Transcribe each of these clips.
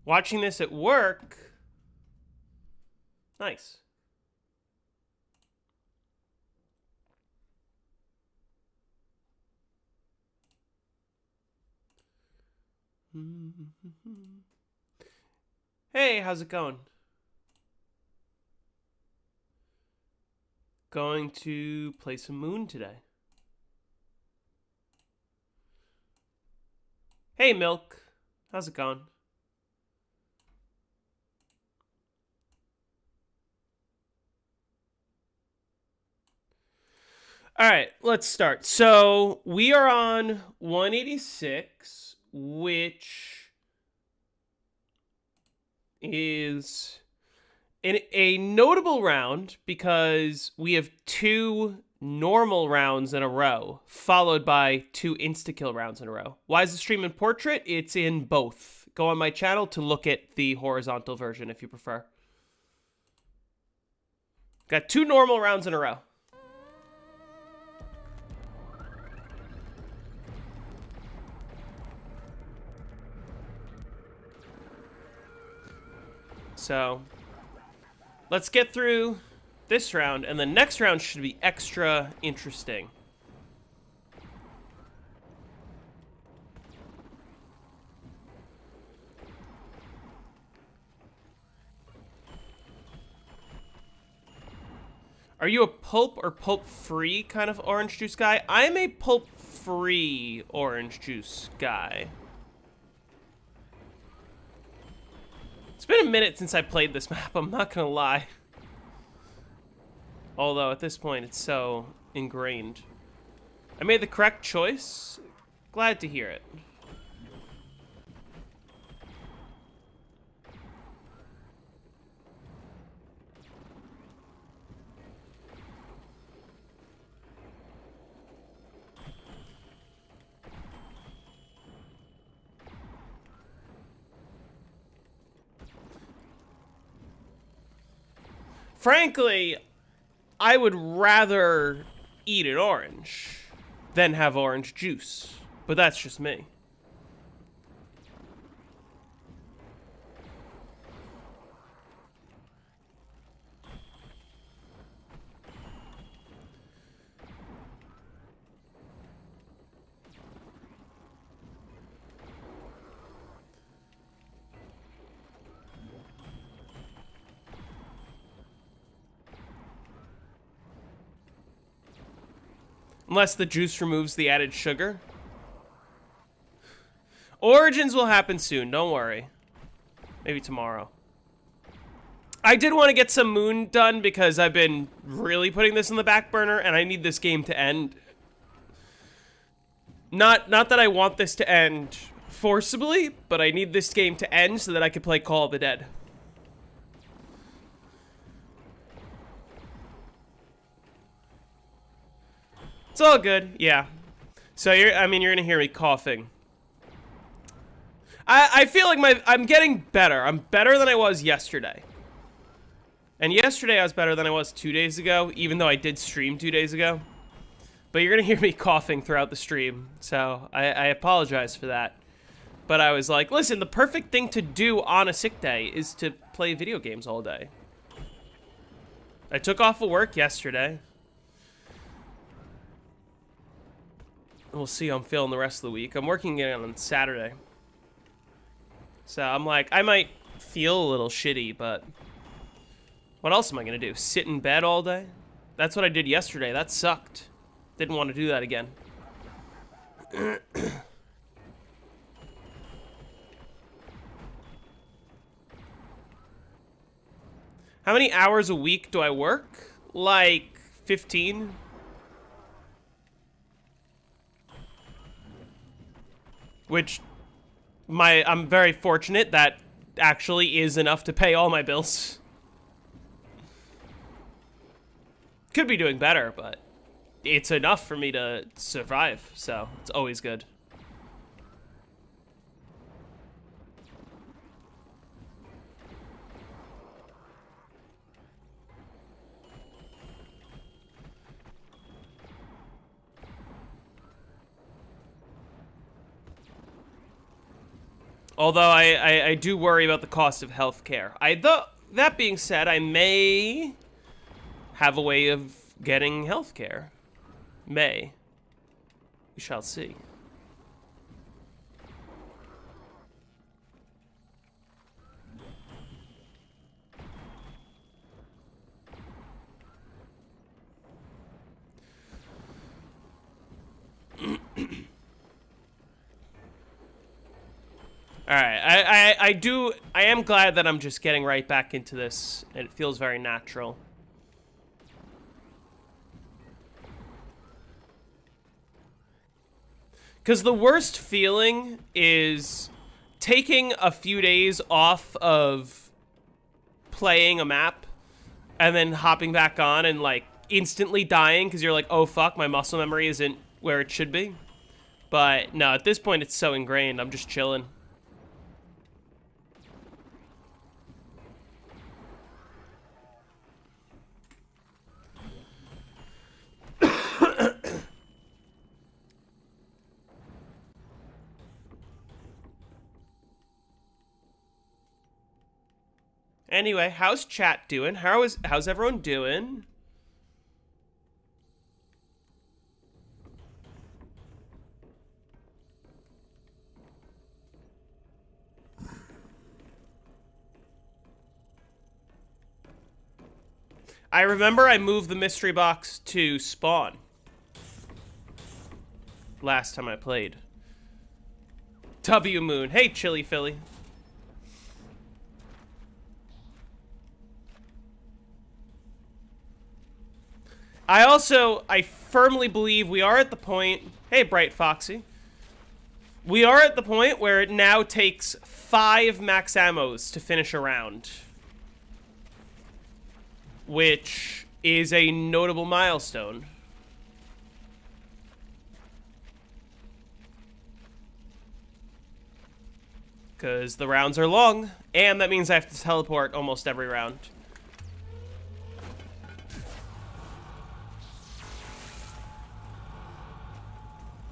Watching this at work. Nice. Hey, how's it going? Going to play some Moon today. Hey, Milk. How's it going? All right, let's start. So we are on 186, which is a notable round because we have 2 normal rounds in a row, followed by 2 insta-kill rounds in a row. Why is the stream in portrait? It's in both. Go on my channel to look at the horizontal version if you prefer. Got 2 normal rounds in a row. So, let's get through this round, and the next round should be extra interesting. Are you a pulp or pulp-free kind of orange juice guy? I'm a pulp-free orange juice guy. It's been a minute since I played this map, I'm not gonna lie. Although, at this point, it's so ingrained. I made the correct choice. Glad to hear it. Frankly, I would rather eat an orange than have orange juice, but that's just me. Unless the juice removes the added sugar. Origins will happen soon, don't worry. Maybe tomorrow. I did want to get some Moon done because I've been really putting this in the back burner and I need this game to end. Not that I want this to end forcibly, but I need this game to end so that I can play Call of the Dead. It's all good, yeah. So you're gonna hear me coughing. I feel like I'm getting better. I'm better than I was yesterday. And yesterday I was better than I was 2 days ago, even though I did stream 2 days ago. But you're gonna hear me coughing throughout the stream, so I apologize for that. But I was like, listen, the perfect thing to do on a sick day is to play video games all day. I took off of work yesterday. We'll see how I'm feeling the rest of the week. I'm working again on Saturday. So I'm like, I might feel a little shitty, but what else am I gonna do? Sit in bed all day? That's what I did yesterday. That sucked. Didn't want to do that again. How many hours a week do I work? Like 15? Which I'm very fortunate that actually is enough to pay all my bills. Could be doing better, but it's enough for me to survive, so it's always good. Although I do worry about the cost of healthcare. That being said, I may have a way of getting healthcare. May. We shall see. Alright, I am glad that I'm just getting right back into this, and it feels very natural. Because the worst feeling is taking a few days off of playing a map, and then hopping back on and, like, instantly dying because you're like, oh fuck, my muscle memory isn't where it should be. But no, at this point it's so ingrained, I'm just chilling. Anyway, how's chat doing? How's everyone doing? I remember I moved the mystery box to spawn last time I played. W Moon. Hey, Chili Philly. I firmly believe we are at the point... Hey, Bright Foxy. We are at the point where it now takes 5 max ammos to finish a round. Which is a notable milestone. Because the rounds are long, and that means I have to teleport almost every round.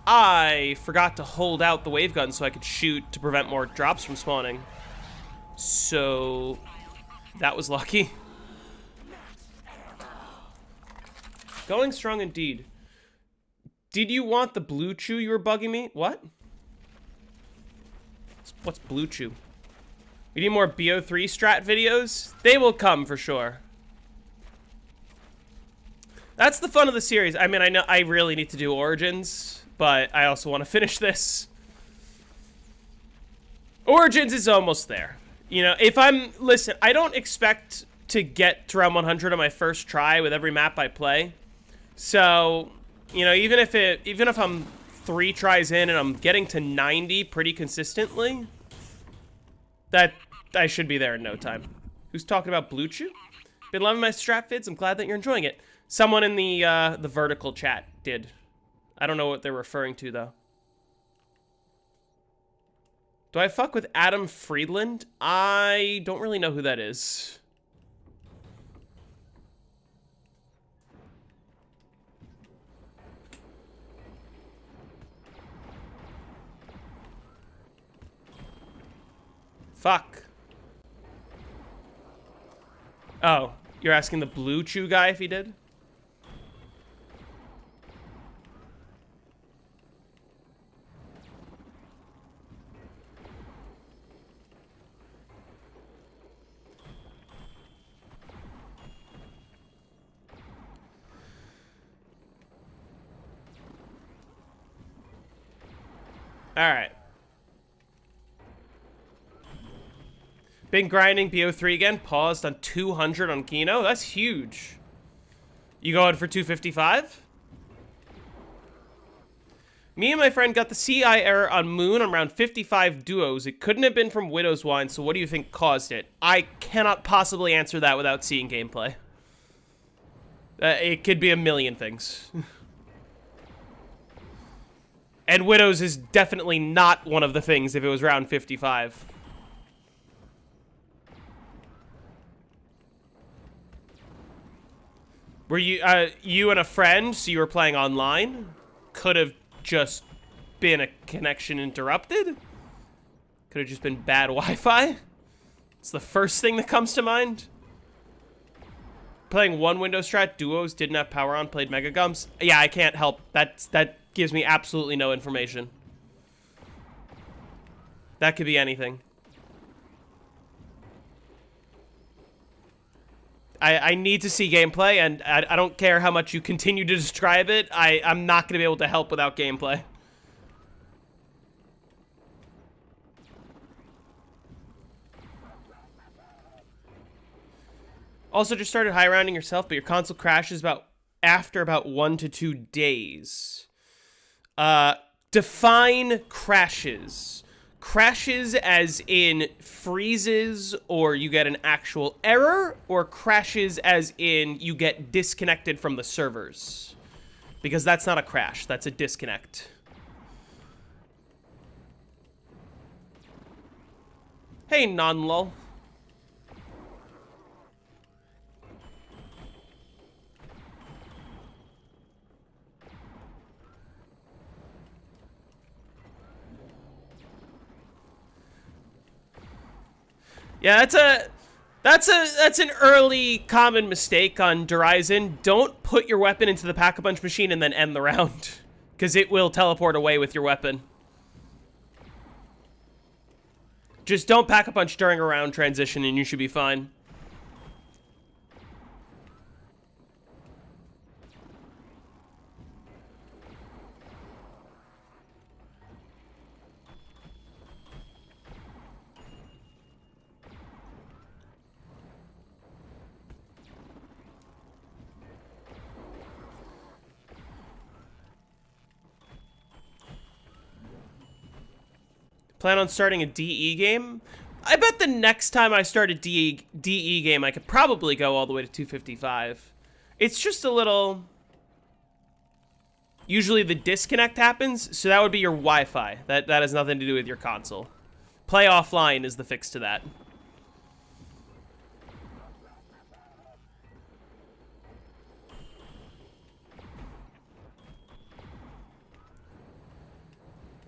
I forgot to hold out the wave gun so I could shoot to prevent more drops from spawning. So that was lucky. Going strong indeed. Did you want the blue chew you were bugging me? What? What's blue chew? We need more BO3 strat videos? They will come for sure. That's the fun of the series. I mean, I know I really need to do Origins, but I also want to finish this. Origins is almost there. You know, listen, I don't expect to get to round 100 on my first try with every map I play. So, you know, even if I'm 3 tries in and I'm getting to 90 pretty consistently, that I should be there in no time. Who's talking about Blue Chew? Been loving my strat vids. I'm glad that you're enjoying it. Someone in the vertical chat did. I don't know what they're referring to though. Do I fuck with Adam Friedland? I don't really know who that is. Fuck. Oh, you're asking the Blue Chew guy if he did? Alright. Been grinding BO3 again. Paused on 200 on Kino. That's huge. You going for 255? Me and my friend got the CI error on Moon on round 55 duos. It couldn't have been from Widow's Wine, so what do you think caused it? I cannot possibly answer that without seeing gameplay. It could be a million things. And Widow's is definitely not one of the things if it was round 55. Were you, you and a friend, so you were playing online? Could have just been a connection interrupted? Could have just been bad Wi-Fi. It's the first thing that comes to mind. Playing one Windows strat, duos, didn't have power on, played Mega Gums. Yeah, I can't help. That gives me absolutely no information. That could be anything. I need to see gameplay, and I don't care how much you continue to describe it. I'm not going to be able to help without gameplay. Also, just started high rounding yourself, but your console crashes after about 1 to 2 days. Define crashes. Crashes as in freezes or you get an actual error, or crashes as in you get disconnected from the servers. Because that's not a crash, that's a disconnect. Hey, non-lol. Yeah, that's an early common mistake on Horizon. Don't put your weapon into the Pack-a-Punch machine and then end the round, because it will teleport away with your weapon. Just don't Pack-a-Punch during a round transition and you should be fine. Plan on starting a DE game? I bet the next time I start a DE game, I could probably go all the way to 255. It's just a little... Usually the disconnect happens, so that would be your Wi-Fi. That has nothing to do with your console. Play offline is the fix to that.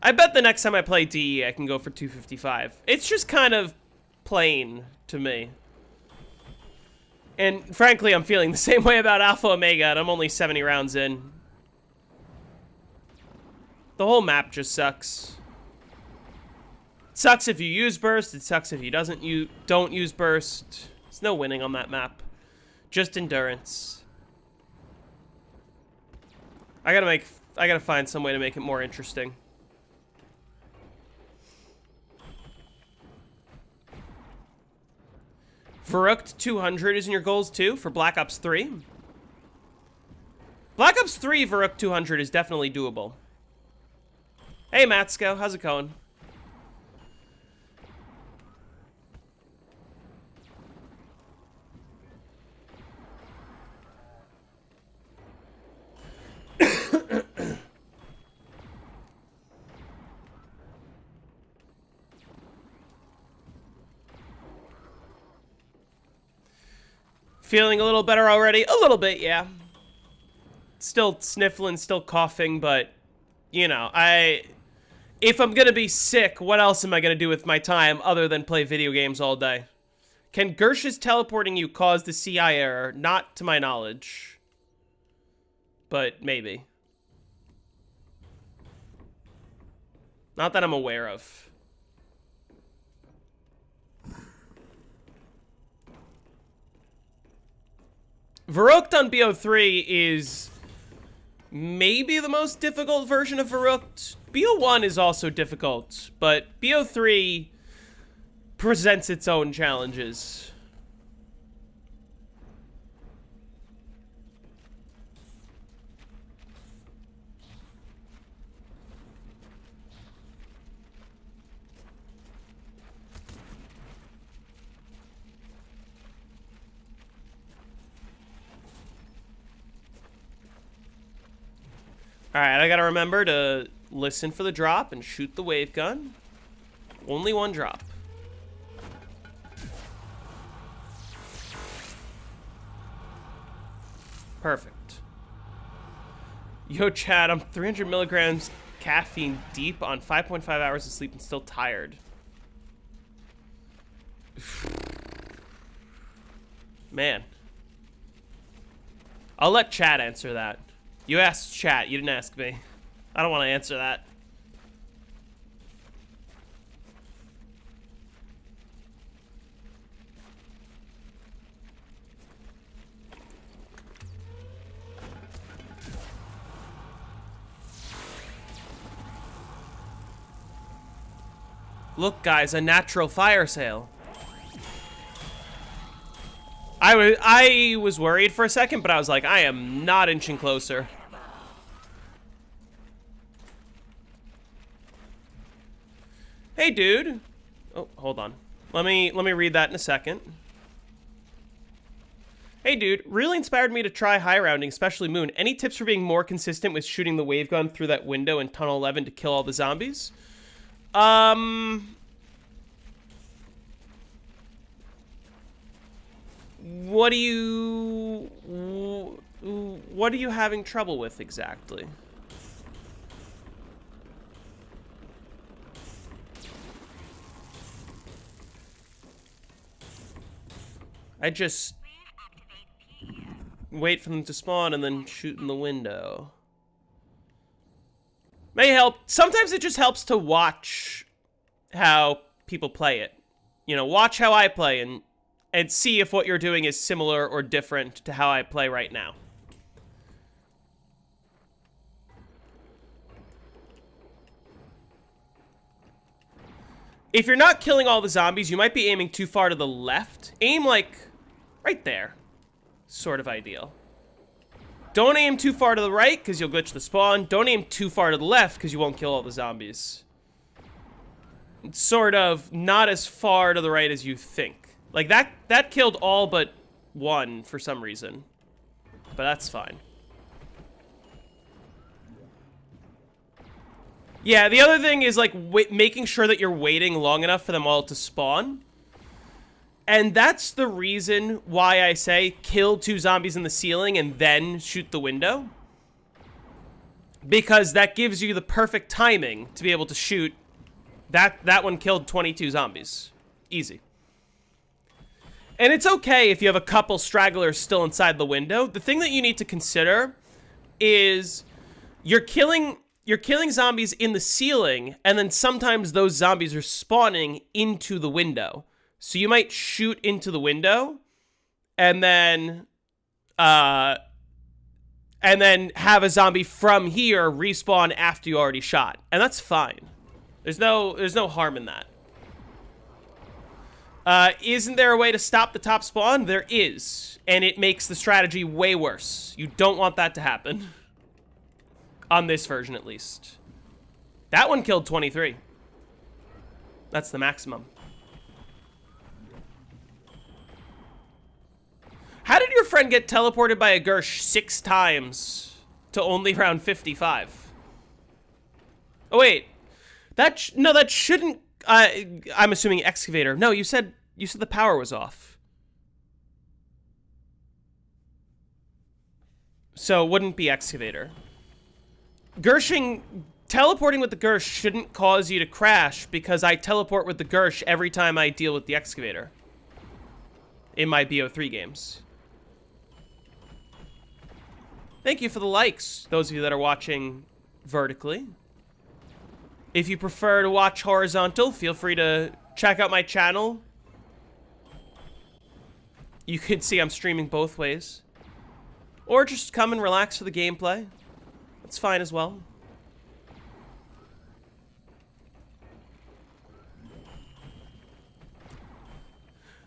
I bet the next time I play DE, I can go for 255. It's just kind of plain to me. And frankly, I'm feeling the same way about Alpha Omega, and I'm only 70 rounds in. The whole map just sucks. It sucks if you use burst, it sucks if you don't use burst. There's no winning on that map. Just endurance. I gotta find some way to make it more interesting. Verrückt 200 is in your goals too for Black Ops 3. Black Ops 3 Verrückt 200 is definitely doable. Hey Matsko, how's it going? Feeling a little better already? A little bit, yeah. Still sniffling, still coughing, but, you know, if I'm gonna be sick, what else am I gonna do with my time other than play video games all day? Can Gersh's teleporting you cause the CI error? Not to my knowledge. But maybe. Not that I'm aware of. Verrückt on BO3 is maybe the most difficult version of Verrückt. BO1 is also difficult, but BO3 presents its own challenges. Alright, I gotta remember to listen for the drop and shoot the wave gun. Only one drop. Perfect. Yo, Chad, I'm 300 milligrams caffeine deep on 5.5 hours of sleep and still tired. Man. I'll let chat answer that. You asked chat, you didn't ask me. I don't want to answer that. Look, guys, a natural fire sale. I was worried for a second, but I was like, I am not inching closer. Hey, dude. Oh, hold on. Let me read that in a second. Hey, dude. Really inspired me to try high rounding, especially Moon. Any tips for being more consistent with shooting the wave gun through that window in Tunnel 11 to kill all the zombies? What are you having trouble with exactly? I just wait for them to spawn and then shoot in the window. May help. Sometimes it just helps to watch how people play it. You know, watch how I play and see if what you're doing is similar or different to how I play right now. If you're not killing all the zombies, you might be aiming too far to the left. Aim, like, right there. Sort of ideal. Don't aim too far to the right, because you'll glitch the spawn. Don't aim too far to the left, because you won't kill all the zombies. It's sort of not as far to the right as you think. Like, that killed all but one for some reason. But that's fine. Yeah, the other thing is, like, making sure that you're waiting long enough for them all to spawn. And that's the reason why I say kill 2 zombies in the ceiling and then shoot the window. Because that gives you the perfect timing to be able to shoot. That one killed 22 zombies. Easy. And it's okay if you have a couple stragglers still inside the window. The thing that you need to consider is you're killing zombies in the ceiling, and then sometimes those zombies are spawning into the window. So you might shoot into the window, and then have a zombie from here respawn after you already shot, and that's fine. There's no harm in that. Isn't there a way to stop the top spawn? There is, and it makes the strategy way worse. You don't want that to happen. On this version, at least. That one killed 23. That's the maximum. How did your friend get teleported by a Gersh 6 times to only round 55? Oh, wait. That shouldn't... I'm assuming excavator. No, you said the power was off. So it wouldn't be excavator. Teleporting with the Gersh shouldn't cause you to crash because I teleport with the Gersh every time I deal with the excavator in my BO3 games. Thank you for the likes, those of you that are watching vertically. If you prefer to watch horizontal, feel free to check out my channel. You can see I'm streaming both ways. Or just come and relax for the gameplay. That's fine as well.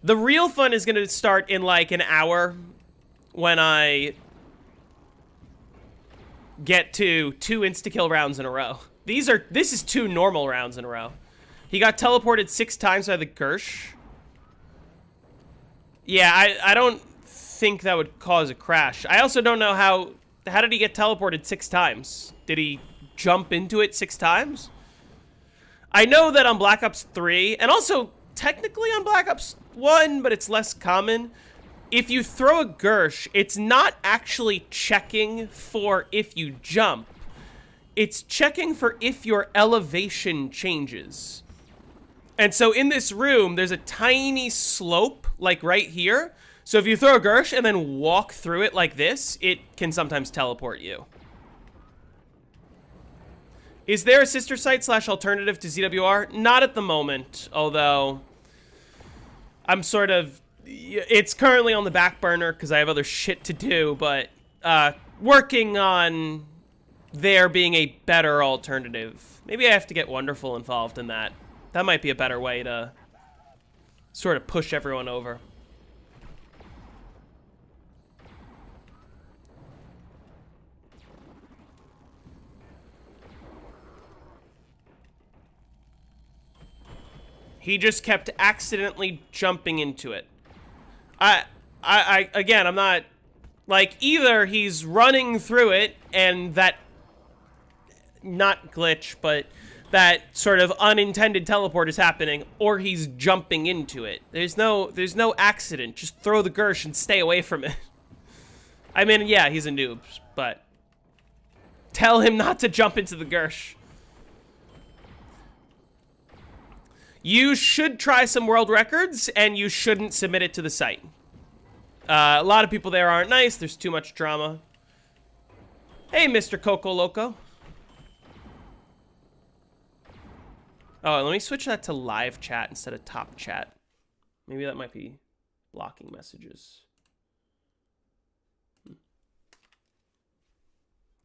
The real fun is going to start in like an hour when I get to 2 insta-kill rounds in a row. This is 2 normal rounds in a row. He got teleported 6 times by the Gersh. Yeah, I don't think that would cause a crash. I also don't know how did he get teleported 6 times? Did he jump into it 6 times? I know that on Black Ops 3, and also technically on Black Ops 1, but it's less common, if you throw a Gersh, it's not actually checking for if you jump. It's checking for if your elevation changes. And so in this room, there's a tiny slope, like right here. So if you throw a Gersh and then walk through it like this, it can sometimes teleport you. Is there a sister site / alternative to ZWR? Not at the moment, although I'm sort of... It's currently on the back burner because I have other shit to do, but working on there being a better alternative. Maybe I have to get Wonderful involved in that. That might be a better way to sort of push everyone over. He just kept accidentally jumping into it. Again, I'm not, like, either he's running through it and that, not glitch, but that sort of unintended teleport is happening, or he's jumping into it. There's no accident. Just throw the Gersh and stay away from it. I mean, yeah, he's a noob, but tell him not to jump into the Gersh. You should try some world records, and you shouldn't submit it to the site. A lot of people there aren't nice. There's too much drama. Hey, Mr. Coco Loco. Oh, let me switch that to live chat instead of top chat. Maybe that might be blocking messages.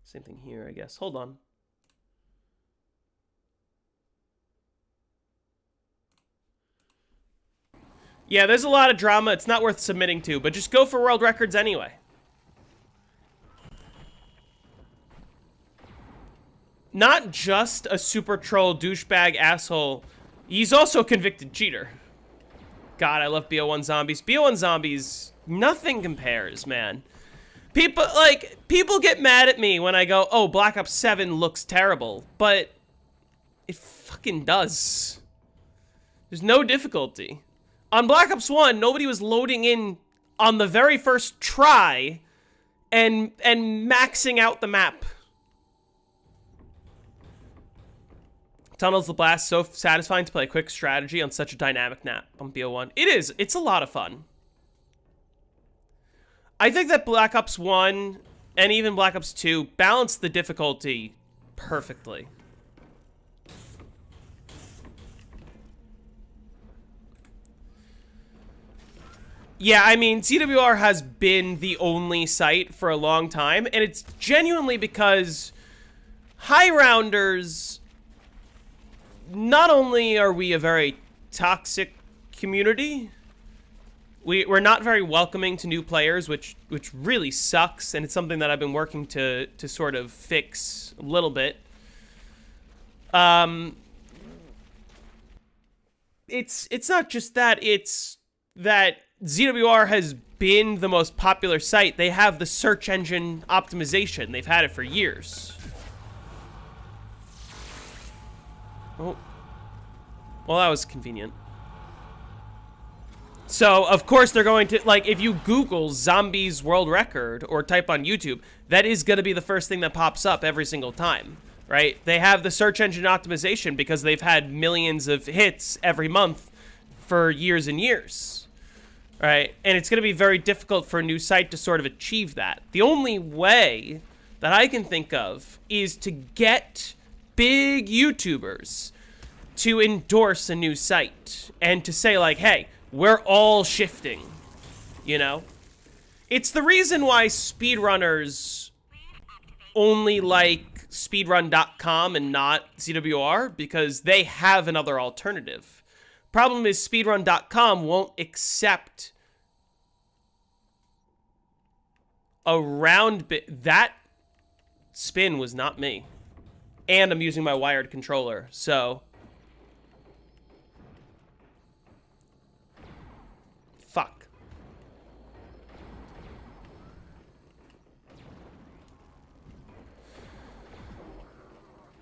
Same thing here, I guess. Hold on. Yeah, there's a lot of drama. It's not worth submitting to, but just go for world records anyway. Not just a super troll, douchebag, asshole. He's also a convicted cheater. God, I love BO1 Zombies. BO1 Zombies, nothing compares, man. People get mad at me when I go, oh, Black Ops 7 looks terrible, but it fucking does. There's no difficulty. On Black Ops 1, nobody was loading in on the very first try and maxing out the map. Tunnels the Blast, so satisfying to play a quick strategy on such a dynamic map on BO1. It is. It's a lot of fun. I think that Black Ops 1 and even Black Ops 2 balance the difficulty perfectly. Yeah, I mean, ZWR has been the only site for a long time, and it's genuinely because high rounders, not only are we a very toxic community, we're not very welcoming to new players, which really sucks, and it's something that I've been working to sort of fix a little bit. It's not just that, it's that ZWR has been the most popular site. They have the search engine optimization. They've had it for years. Oh. Well, that was convenient. So, of course, they're going to, like, if you Google Zombies World Record or type on YouTube, that is going to be the first thing that pops up every single time, right? They have the search engine optimization because they've had millions of hits every month for years and years. Right, and it's going to be very difficult for a new site to sort of achieve that. The only way that I can think of is to get big YouTubers to endorse a new site and to say, like, hey, we're all shifting, you know? It's the reason why speedrunners only like speedrun.com and not ZWR, because they have another alternative. Problem is speedrun.com won't accept a round bit. That spin was not me. And I'm using my wired controller, so fuck.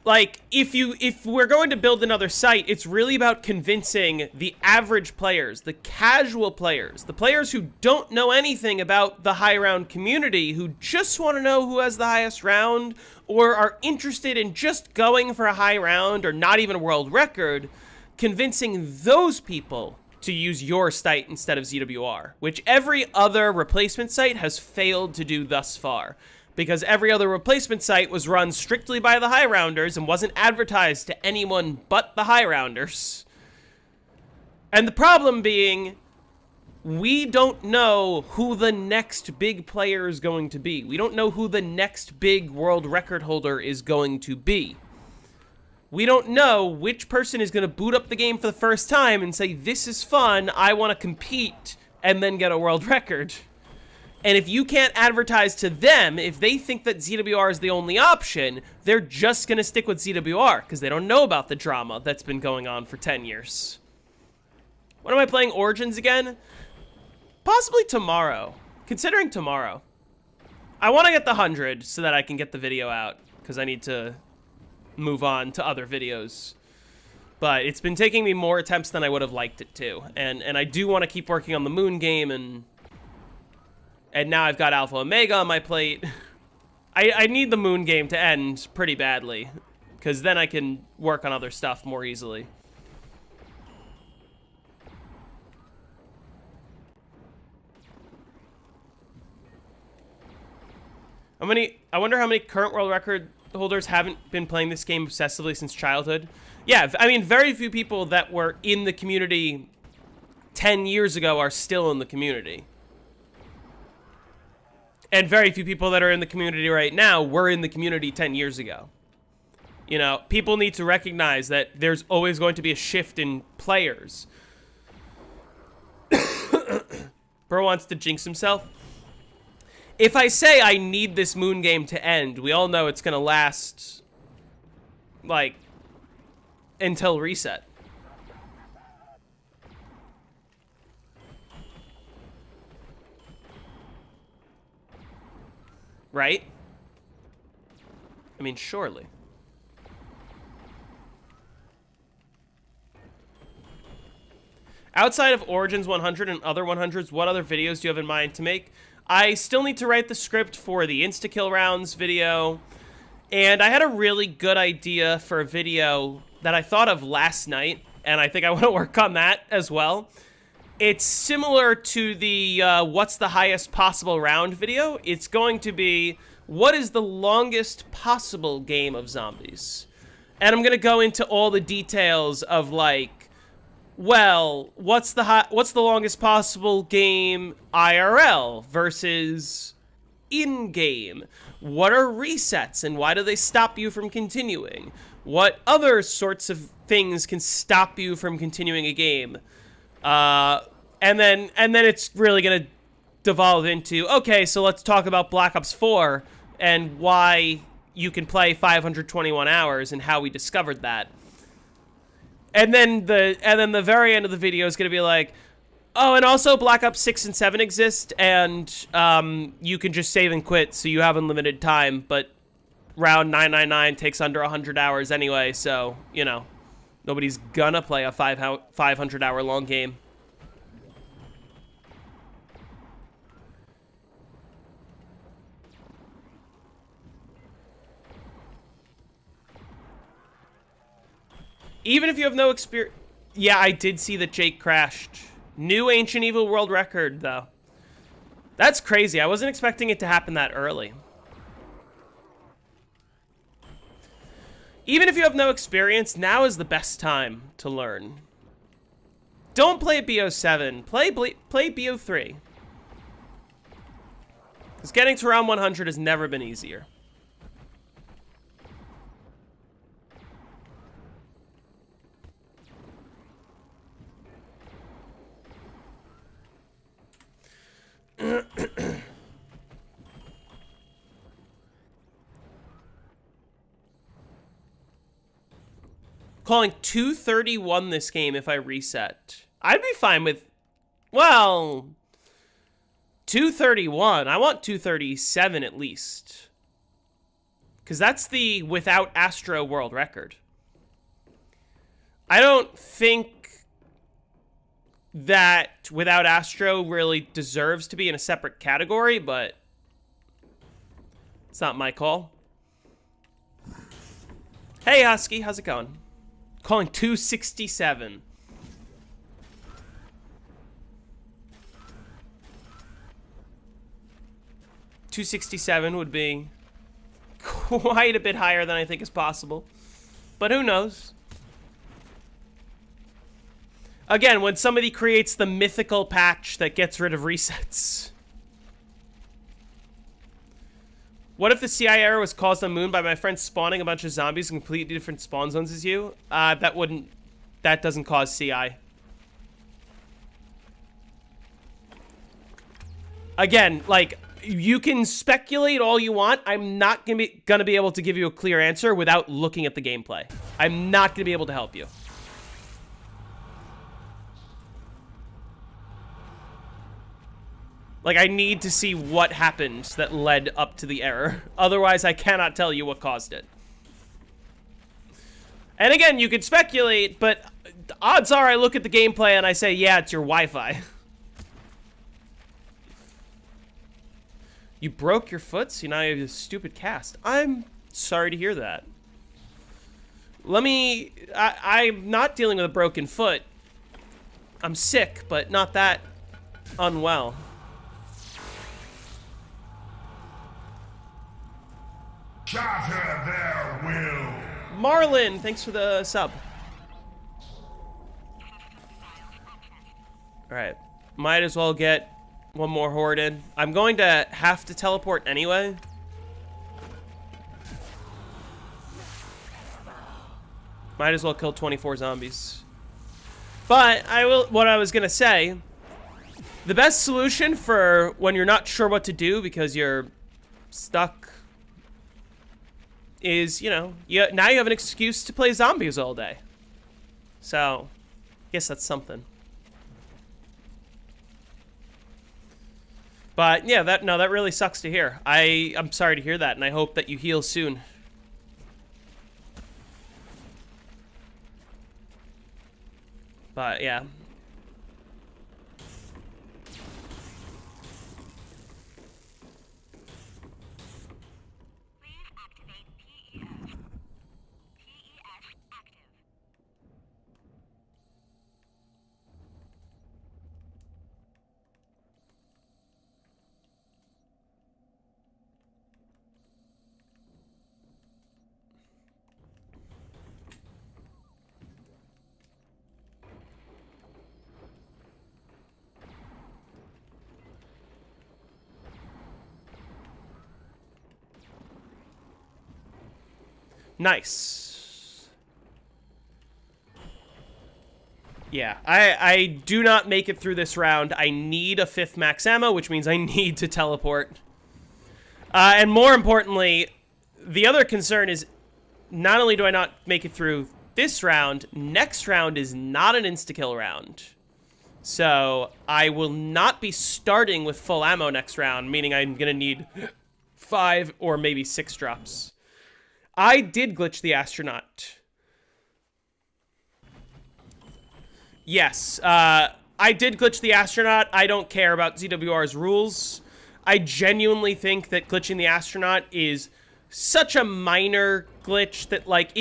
Like, if we're going to build another site, it's really about convincing the average players, the casual players, the players who don't know anything about the high round community, who just want to know who has the highest round, or are interested in just going for a high round, or not even a world record, convincing those people to use your site instead of ZWR, which every other replacement site has failed to do thus far, because every other replacement site was run strictly by the high rounders and wasn't advertised to anyone but the high rounders. And the problem being, we don't know who the next big player is going to be. We don't know who the next big world record holder is going to be. We don't know which person is going to boot up the game for the first time and say, this is fun, I want to compete, and then get a world record. And if you can't advertise to them, if they think that ZWR is the only option, they're just going to stick with ZWR because they don't know about the drama that's been going on for 10 years. When am I playing Origins again? Possibly tomorrow. Considering tomorrow. I want to get the 100 so that I can get the video out because I need to move on to other videos. But it's been taking me more attempts than I would have liked it to. And I do want to keep working on the Moon game, and now I've got Alpha Omega on my plate. I need the Moon game to end pretty badly, because then I can work on other stuff more easily. I wonder how many current world record holders haven't been playing this game obsessively since childhood. Yeah, I mean, very few people that were in the community 10 years ago are still in the community. And very few people that are in the community right now were in the community 10 years ago. You know, people need to recognize that there's always going to be a shift in players. Bro wants to jinx himself. If I say I need this Moon game to end, we all know it's going to last, like, until reset. Right? I mean, surely. Outside of Origins 100 and other 100s, what other videos do you have in mind to make? I still need to write the script for the insta-kill rounds video, and I had a really good idea for a video that I thought of last night, and I think I want to work on that as well. It's similar to the what's the highest possible round video. It's going to be, what is the longest possible game of zombies? And I'm going to go into all the details of, like, well, what's the longest possible game IRL versus in-game? What are resets and why do they stop you from continuing? What other sorts of things can stop you from continuing a game? And then it's really gonna devolve into, okay, so let's talk about Black Ops 4 and why you can play 521 hours and how we discovered that. And then the very end of the video is going to be like, oh, and also Black Ops 6 and 7 exist, and you can just save and quit, so you have unlimited time, but round 999 takes under 100 hours anyway, so, you know, nobody's gonna play a 500-hour long game. Even if you have no experience... Yeah, I did see that Jake crashed. New Ancient Evil world record, though. That's crazy. I wasn't expecting it to happen that early. Even if you have no experience, now is the best time to learn. Don't play BO7. Play BO3. Because getting to round 100 has never been easier. Calling 231 this game if I reset. I'd be fine with, well, 231. I want 237 at least. Because that's the without Astro world record. I don't think that without Astro really deserves to be in a separate category, but it's not my call. Hey, Husky, how's it going? Calling 267. $267 would be quite a bit higher than I think is possible. But who knows? Again, when somebody creates the mythical patch that gets rid of resets. What if the CI error was caused on Moon by my friend spawning a bunch of zombies in completely different spawn zones as you? That doesn't cause CI. Again, like, you can speculate all you want. I'm not gonna be able to give you a clear answer without looking at the gameplay. I'm not gonna be able to help you. Like, I need to see what happened that led up to the error. Otherwise, I cannot tell you what caused it. And again, you could speculate, but odds are I look at the gameplay and I say, yeah, it's your Wi-Fi. You broke your foot, so now you have a stupid cast. I'm sorry to hear that. I'm not dealing with a broken foot. I'm sick, but not that unwell. Shatter their will. Marlin, thanks for the sub. Alright. Might as well get one more horde in. I'm going to have to teleport anyway. Might as well kill 24 zombies. But what I was gonna say, the best solution for when you're not sure what to do because you're stuck is, now you have an excuse to play zombies all day. So, I guess that's something. But yeah, that really sucks to hear. I'm sorry to hear that, and I hope that you heal soon. But yeah. Nice. Yeah, I do not make it through this round. I need a 5th max ammo, which means I need to teleport. And more importantly, the other concern is not only do I not make it through this round, next round is not an insta-kill round. So I will not be starting with full ammo next round, meaning I'm going to need 5 or maybe 6 drops. I did glitch the astronaut. Yes, I did glitch the astronaut. I don't care about ZWR's rules. I genuinely think that glitching the astronaut is such a minor glitch that, like,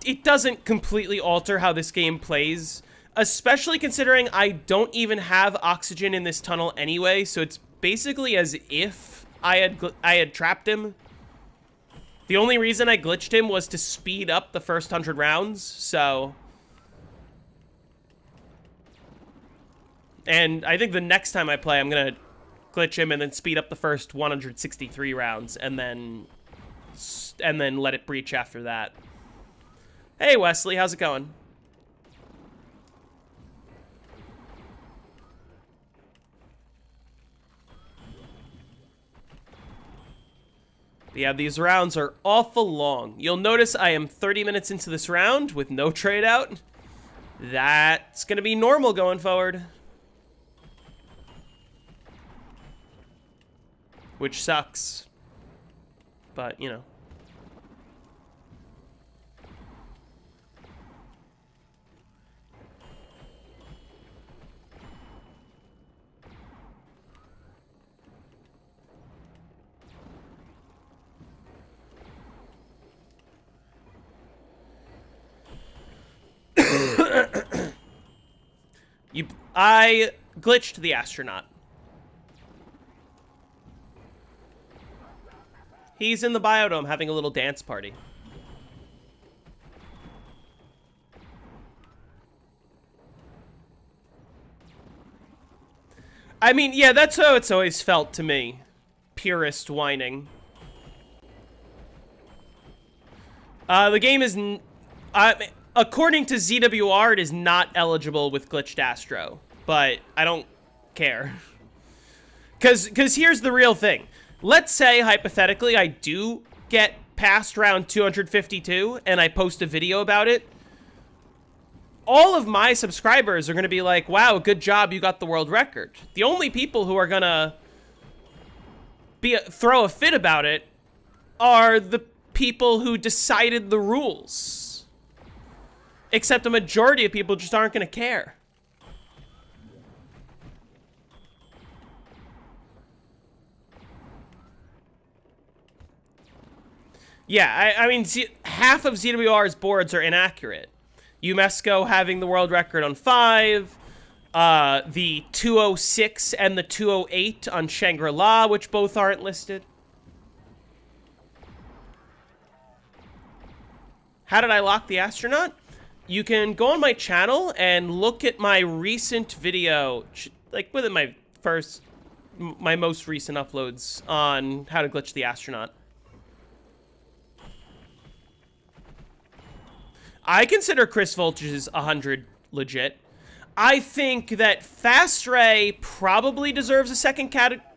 it doesn't completely alter how this game plays, especially considering I don't even have oxygen in this tunnel anyway, so it's basically as if I had trapped him. The only reason I glitched him was to speed up the first 100 rounds, so... And I think the next time I play, I'm gonna glitch him and then speed up the first 163 rounds, and then let it breach after that. Hey, Wesley, how's it going? Yeah, these rounds are awful long. You'll notice I am 30 minutes into this round with no trade out. That's gonna be normal going forward. Which sucks. But, you know. I glitched the astronaut. He's in the biodome having a little dance party. I mean, yeah, that's how it's always felt to me. Purist whining. The game is... according to ZWR, it is not eligible with glitched Astro. But I don't care. Because here's the real thing. Let's say, hypothetically, I do get past round 252 and I post a video about it. All of my subscribers are going to be like, wow, good job, you got the world record. The only people who are going to throw a fit about it are the people who decided the rules. Except a majority of people just aren't going to care. Yeah, I mean, half of ZWR's boards are inaccurate. UNESCO having the world record on 5, the 206 and the 208 on Shangri-La, which both aren't listed. How did I lock the astronaut? You can go on my channel and look at my recent video, like within my most recent uploads on how to glitch the astronaut. I consider Chris Voltage's 100 legit. I think that Fast Ray probably deserves a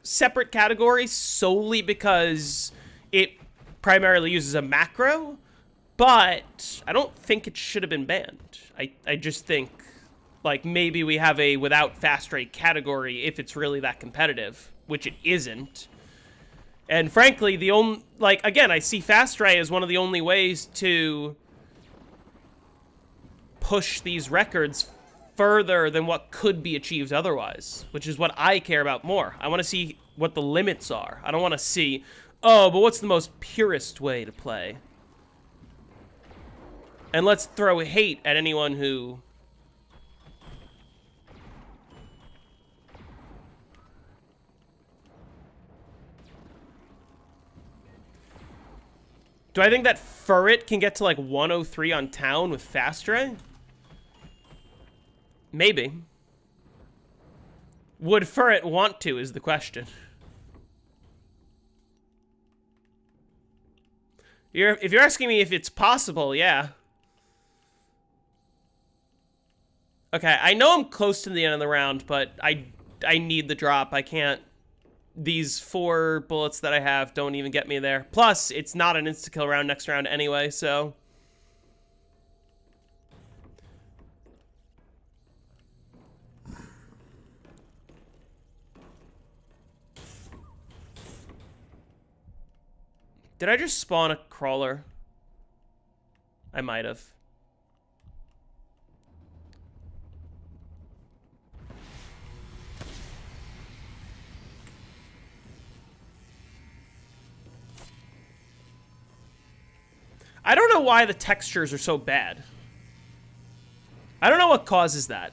separate category solely because it primarily uses a macro, but I don't think it should have been banned. I just think, like, maybe we have a without Fast Ray category if it's really that competitive, which it isn't. And frankly, again, I see Fast Ray as one of the only ways to push these records further than what could be achieved otherwise, which is what I care about more. I want to see what the limits are. I don't want to see, oh, but what's the most purest way to play? And let's throw hate at anyone who... Do I think that Furret can get to like 103 on town with Fast Ray? Maybe. Would Furret want to is the question. If you're asking me if it's possible, yeah. Okay, I know I'm close to the end of the round, but I need the drop. I can't. These 4 bullets that I have don't even get me there. Plus, it's not an insta-kill round next round anyway, so... Did I just spawn a crawler? I might have. I don't know why the textures are so bad. I don't know what causes that.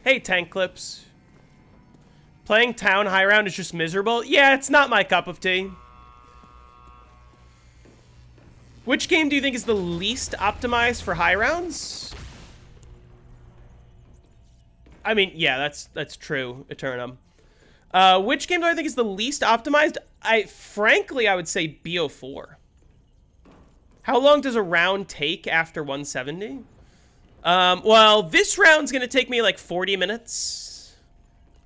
Hey, Tank Clips. Playing Town High Round is just miserable? Yeah, it's not my cup of tea. Which game do you think is the least optimized for high rounds? I mean, yeah, that's true, Eternum. Which game do I think is the least optimized? Frankly, I would say BO4. How long does a round take after 170? Well, this round's gonna take me like 40 minutes.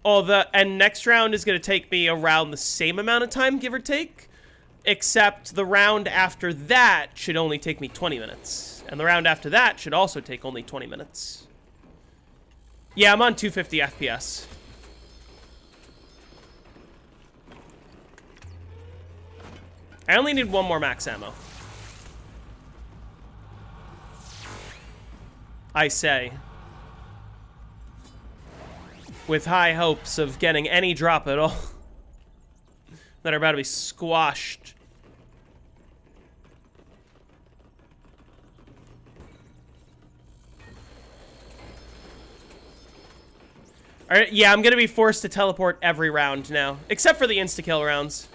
And next round is gonna take me around the same amount of time, give or take. Except the round after that should only take me 20 minutes. And the round after that should also take only 20 minutes. Yeah, I'm on 250 FPS. I only need 1 more max ammo. I say. With high hopes of getting any drop at all. That are about to be squashed. All right, yeah, I'm gonna be forced to teleport every round now, except for the insta-kill rounds.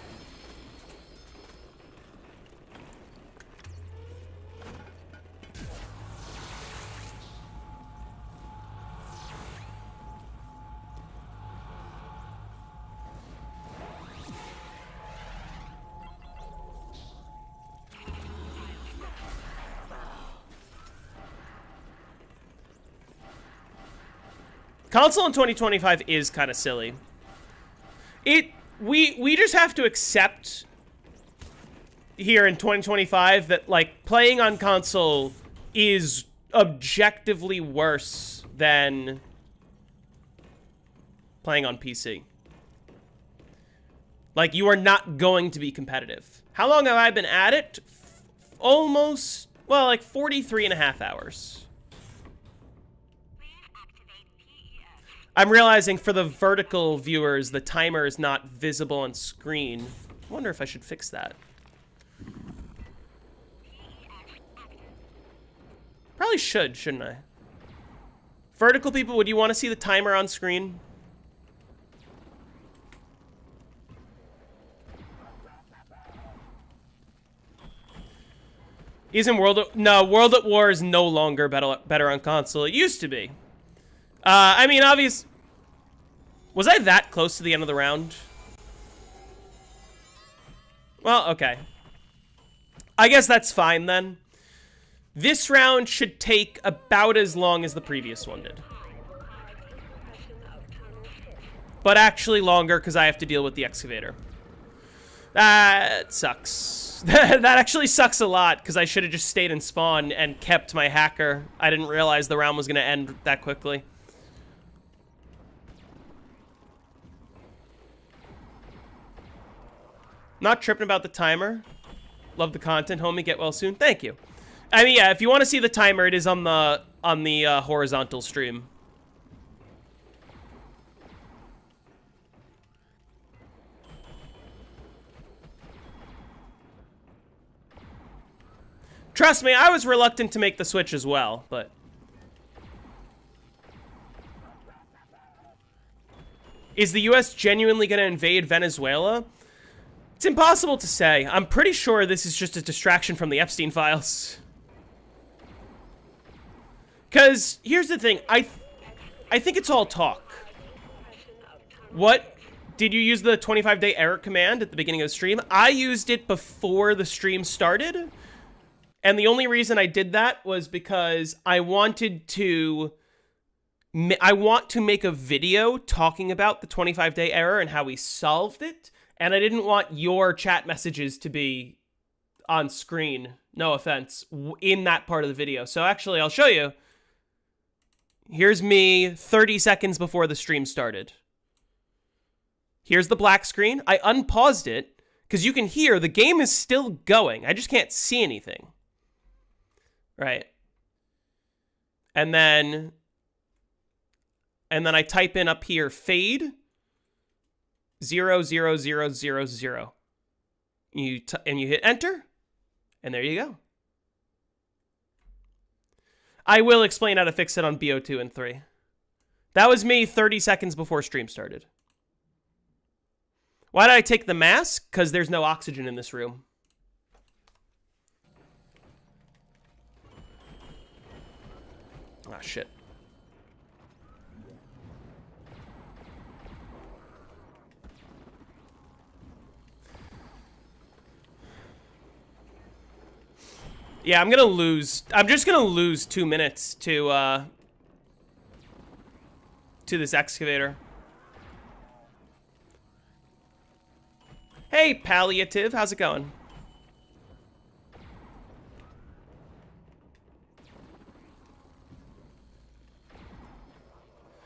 Console in 2025 is kind of silly. We just have to accept here in 2025 that, like, playing on console is objectively worse than playing on PC. Like, you are not going to be competitive. How long have I been at it? Almost, well, like 43 and a half hours. I'm realizing for the vertical viewers, the timer is not visible on screen. I wonder if I should fix that. Probably should, shouldn't I? Vertical people, would you want to see the timer on screen? Isn't World at War is no longer better on console. It used to be. I mean, obvious. Was I that close to the end of the round? Well, okay. I guess that's fine then. This round should take about as long as the previous one did. But actually longer because I have to deal with the excavator. That sucks. That actually sucks a lot because I should have just stayed in spawn and kept my hacker. I didn't realize the round was going to end that quickly. Not tripping about the timer. Love the content, homie. Get well soon. Thank you. I mean, yeah, if you want to see the timer, it is on the horizontal stream. Trust me, I was reluctant to make the switch as well, but... Is the US genuinely going to invade Venezuela? It's impossible to say. I'm pretty sure this is just a distraction from the Epstein files. Because, here's the thing. I think it's all talk. What? Did you use the 25-day error command at the beginning of the stream? I used it before the stream started. And the only reason I did that was because I wanted to... I want to make a video talking about the 25-day error and how we solved it. And I didn't want your chat messages to be on screen, no offense, in that part of the video. So actually, I'll show you. Here's me 30 seconds before the stream started. Here's the black screen. I unpaused it because you can hear the game is still going. I just can't see anything. Right. And then I type in up here, fade 0, 0, 0, 0, 0. And you hit enter, and there you go. I will explain how to fix it on BO2 and 3. That was me 30 seconds before stream started. Why did I take the mask? Because there's no oxygen in this room. Ah, shit. Yeah, I'm gonna lose. I'm just gonna lose 2 minutes to this excavator. Hey, Palliative, how's it going?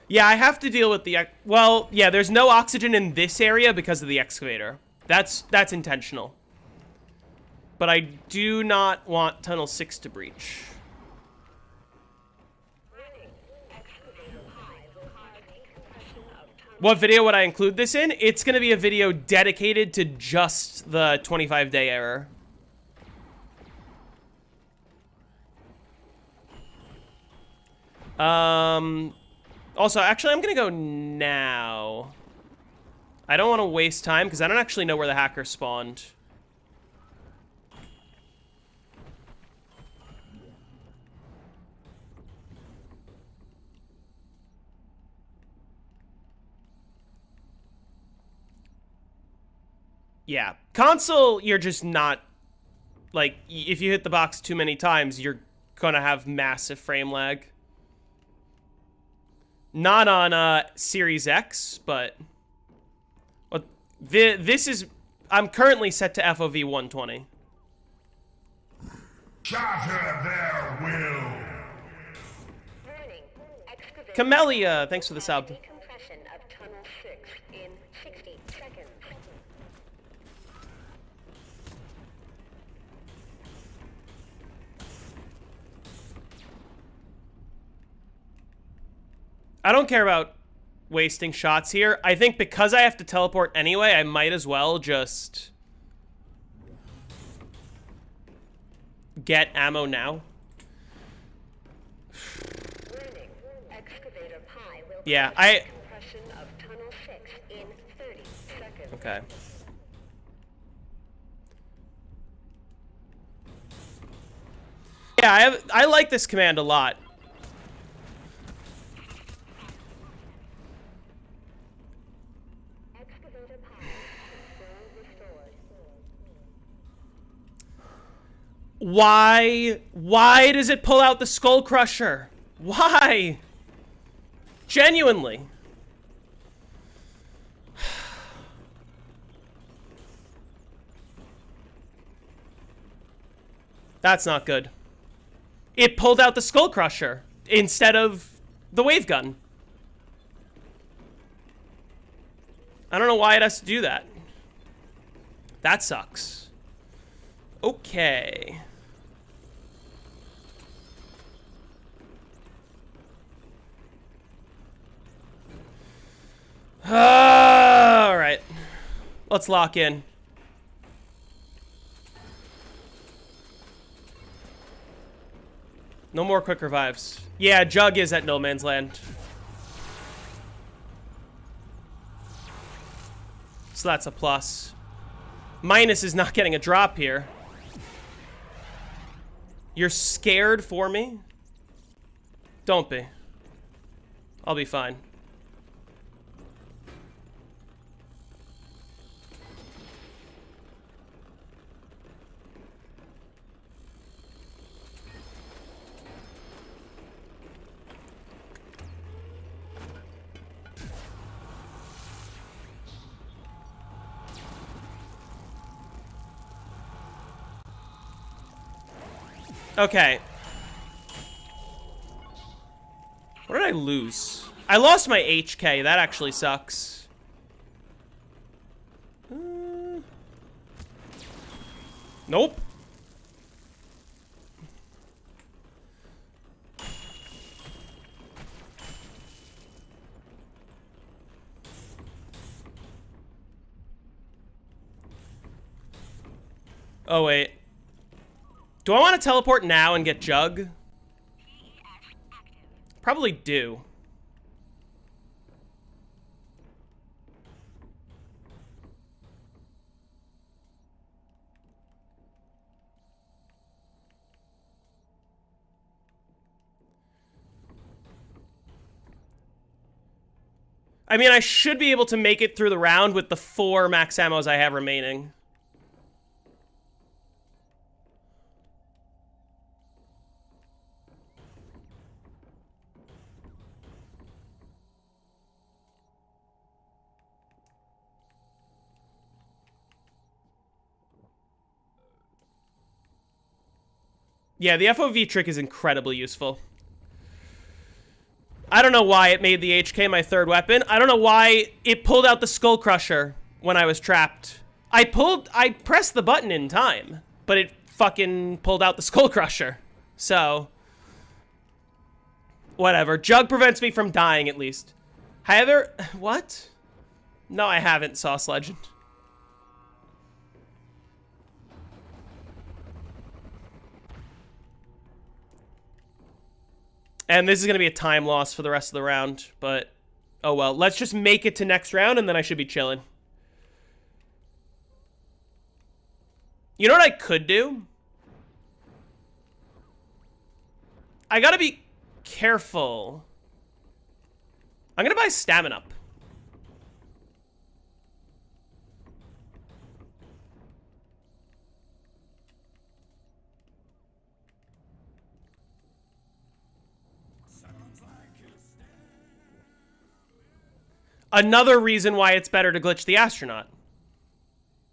Yeah, I have to deal with the... Well, yeah, there's no oxygen in this area because of the excavator. That's intentional. But I do not want Tunnel 6 to breach. What video would I include this in? It's going to be a video dedicated to just the 25-day error. Also, actually, I'm gonna go now. I don't want to waste time because I don't actually know where the hacker spawned. Yeah. Console, you're just not... Like, if you hit the box too many times, you're gonna have massive frame lag. Not on Series X, but... Well, this is... I'm currently set to FOV 120. Shatter their will. Camellia, thanks for the sub. Decompression of tunnel 6 in 60 seconds. I don't care about wasting shots here. I think because I have to teleport anyway, I might as well just get ammo now. Warning. Excavator pi will Yeah, decompression of tunnel 6 in 30 seconds. Okay. Yeah, I like this command a lot. Excavator pi control restored. Why? Why does it pull out the Skull Crusher? Why? Genuinely. That's not good. It pulled out the Skull Crusher instead of the wave gun. I don't know why it has to do that. That sucks. Okay. All right. Let's lock in. No more quick revives. Yeah, Jug is at no man's land. So that's a plus. Minus is not getting a drop here. You're scared for me? Don't be. I'll be fine. Okay. What did I lose? I lost my HK. That actually sucks. Nope. Oh, wait. Do I want to teleport now and get Jug? Probably do. I mean, I should be able to make it through the round with the 4 max ammos I have remaining. Yeah, the FOV trick is incredibly useful. I don't know why it made the HK my third weapon. I don't know why it pulled out the Skull Crusher when I was trapped. I pressed the button in time, but it fucking pulled out the Skull Crusher. So, whatever. Jug prevents me from dying, at least. However, what? No, I haven't, Sauce Legend. And this is going to be a time loss for the rest of the round, but oh well. Let's just make it to next round, and then I should be chilling. You know what I could do? I gotta be careful. I'm gonna buy Stamina Up. Another reason why it's better to glitch the astronaut.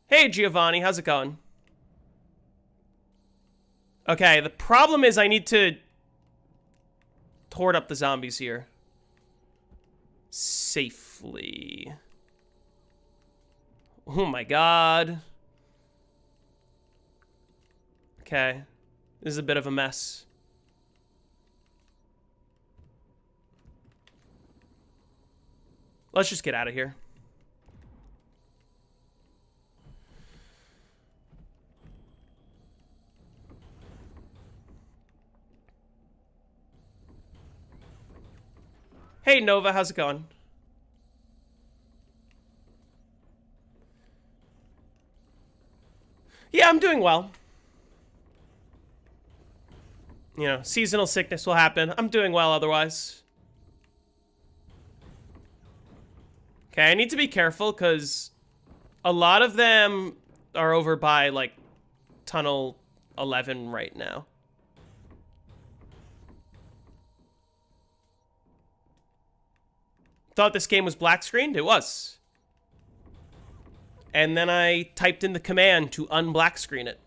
Hey, Giovanni, how's it going? Okay, the problem is I need to horde up the zombies here. Safely. Oh my god. Okay. This is a bit of a mess. Let's just get out of here. Hey, Nova, how's it going? Yeah, I'm doing well. You know, seasonal sickness will happen. I'm doing well otherwise. Okay, I need to be careful because a lot of them are over by, like, Tunnel 11 right now. Thought this game was black screened? It was. And then I typed in the command to unblack screen it.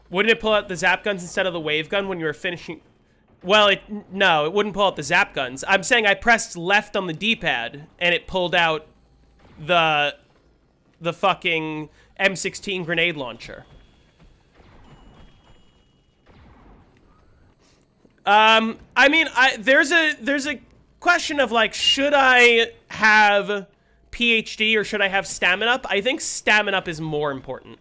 Wouldn't it pull out the zap guns instead of the wave gun when you were finishing? Well, no, it wouldn't pull out the zap guns. I'm saying I pressed left on the D-pad and it pulled out the fucking M16 grenade launcher. I mean, there's a question of, like, should I have PhD or should I have Stamina Up? I think Stamina Up is more important.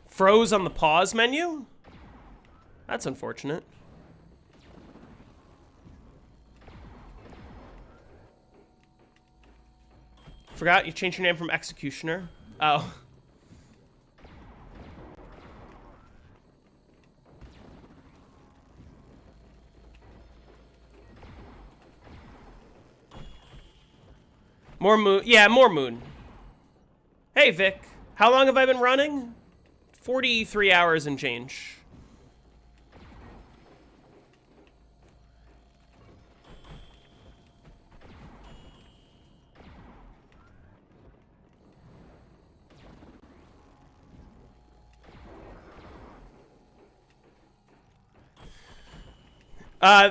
Froze on the pause menu? That's unfortunate. Forgot you changed your name from Executioner. Oh. More moon. Yeah, more moon. Hey, Vic. How long have I been running? 43 hours and change.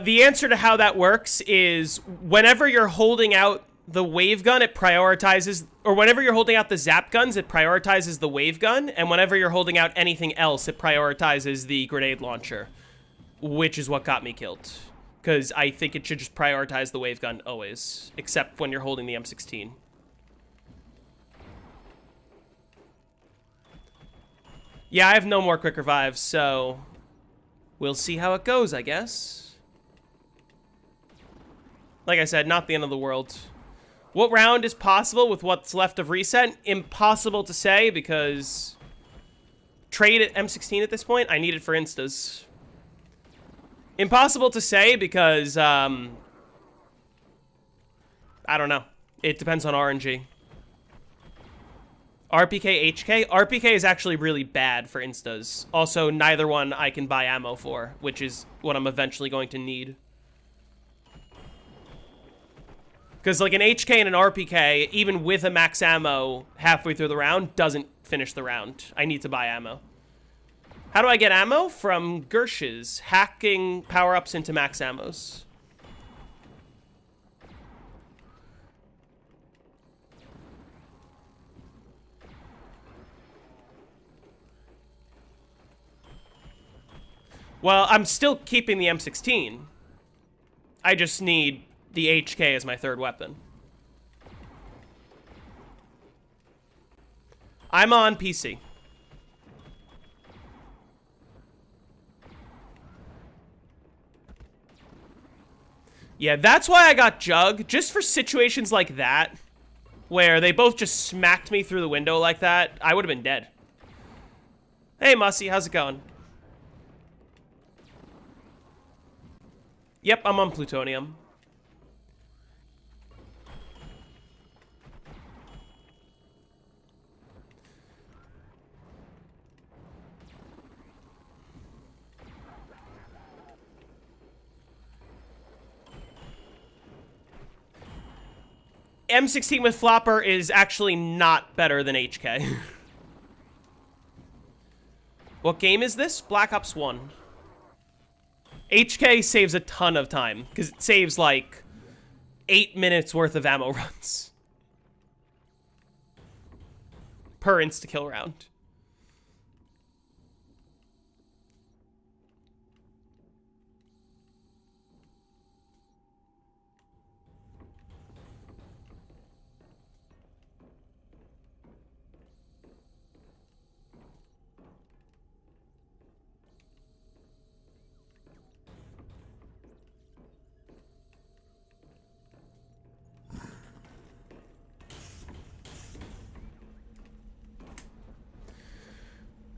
The answer to how that works is whenever you're holding out the wave gun, it prioritizes, or whenever you're holding out the zap guns, it prioritizes the wave gun, and whenever you're holding out anything else, it prioritizes the grenade launcher, which is what got me killed. Because I think it should just prioritize the wave gun always, except when you're holding the M16. Yeah, I have no more quick revives, so we'll see how it goes, I guess. Like I said, not the end of the world. What round is possible with what's left of reset? Impossible to say because trade at M16 at this point. I need it for instas. Impossible to say because I don't know. It depends on RNG. RPK, HK. RPK is actually really bad for instas. Also, neither one I can buy ammo for, which is what I'm eventually going to need. Because, like, an HK and an RPK, even with a max ammo halfway through the round, doesn't finish the round. I need to buy ammo. How do I get ammo? From Gershes. Hacking power-ups into max ammos. Well, I'm still keeping the M16. I just need the HK as my third weapon. I'm on PC. Yeah, that's why I got Jug, just for situations like that, where they both just smacked me through the window like that. I would have been dead. Hey, Mussy, how's it going? Yep, I'm on plutonium. M16 with flopper is actually not better than HK. What game is this? Black Ops 1. HK saves a ton of time, because it saves, like, 8 minutes worth of ammo runs. Per insta-kill round.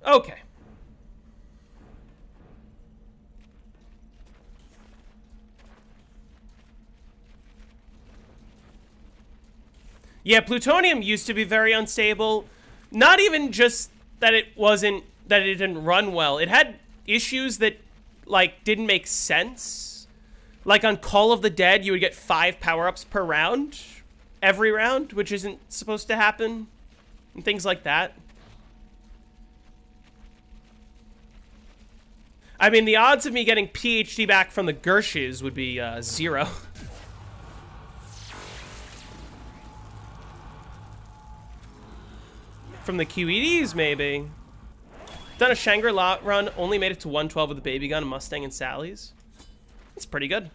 Okay. Yeah, plutonium used to be very unstable. Not even just that it didn't run well. It had issues that, like, didn't make sense. Like on Call of the Dead, you would get 5 power-ups per round. Every round, which isn't supposed to happen. And things like that. I mean, the odds of me getting PhD back from the Gershes would be 0. From the QEDs, maybe. Done a Shangri-La run, only made it to 112 with a baby gun, a Mustang, and Sally's. That's pretty good.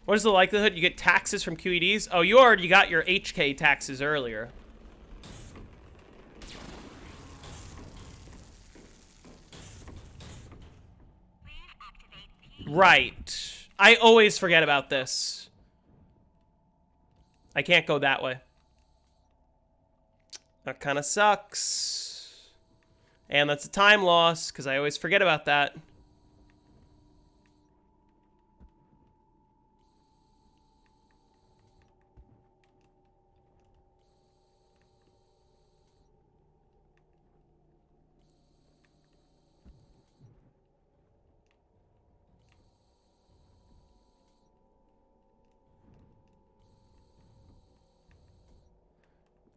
What is the likelihood you get taxes from QEDs? Oh, you already got your HK taxes earlier. Right. I always forget about this. I can't go that way. That kind of sucks. And that's a time loss, because I always forget about that.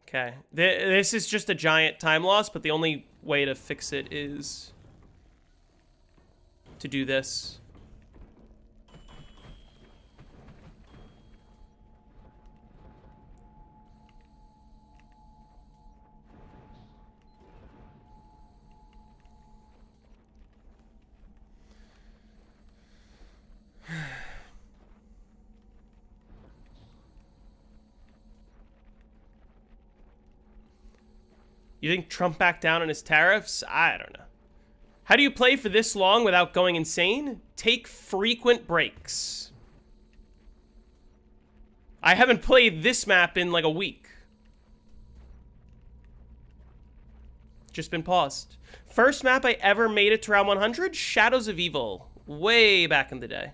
Okay, this is just a giant time loss, but the only way to fix it is to do this. You think Trump backed down on his tariffs? I don't know. How do you play for this long without going insane? Take frequent breaks. I haven't played this map in like a week. Just been paused. First map I ever made it to round 100? Shadows of Evil. Way back in the day.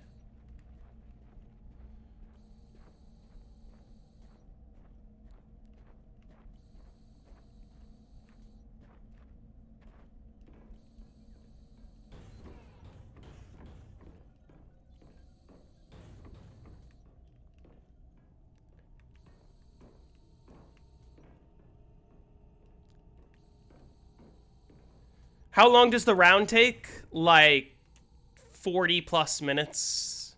How long does the round take? Like 40 plus minutes.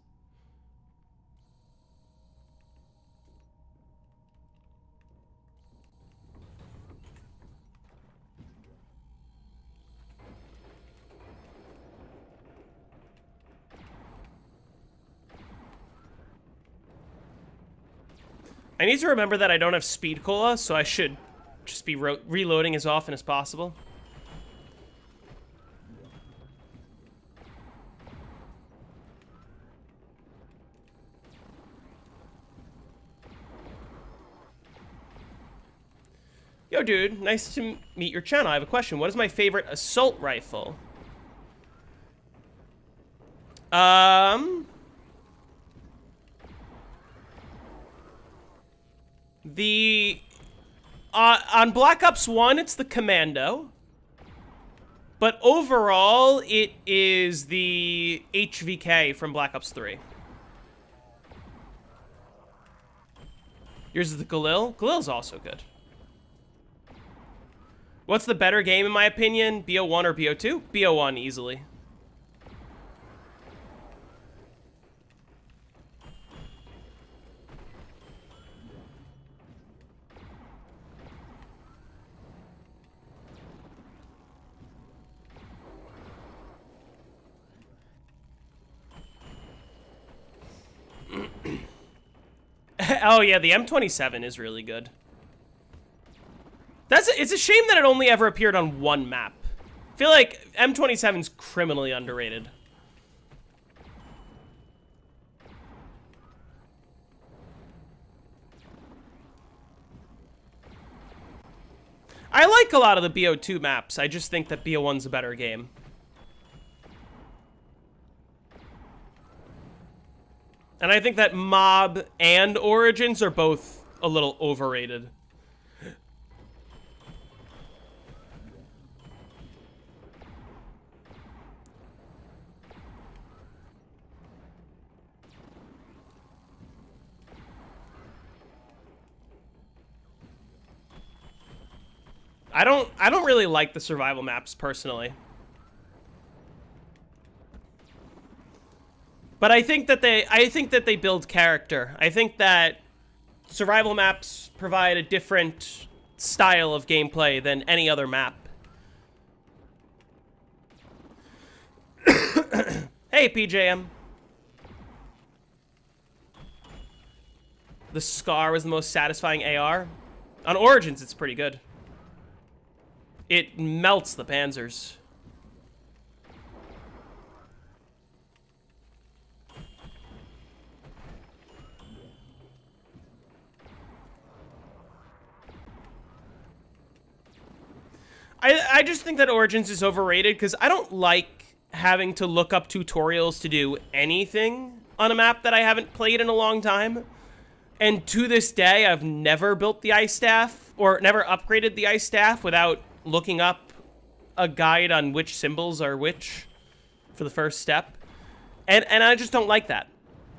I need to remember that I don't have speed cola, so I should just be reloading as often as possible. Yo, dude, nice to meet your channel. I have a question. What is my favorite assault rifle? On Black Ops 1, it's the Commando. But overall, it is the HVK from Black Ops 3. Yours is the Galil? Galil's also good. What's the better game, in my opinion? BO1 or BO2? BO1, easily. Oh yeah, the M27 is really good. It's a shame that it only ever appeared on one map. I feel like M27's criminally underrated. I like a lot of the BO2 maps. I just think that BO1's a better game. And I think that Mob and Origins are both a little overrated. I don't really like the survival maps personally. But I think that they build character. I think that survival maps provide a different style of gameplay than any other map. Hey, PJM. The Scar was the most satisfying AR. On Origins, it's pretty good. It melts the Panzers. I just think that Origins is overrated because I don't like having to look up tutorials to do anything on a map that I haven't played in a long time. And to this day, I've never built the ice staff or never upgraded the ice staff without looking up a guide on which symbols are which for the first step. And I just don't like that.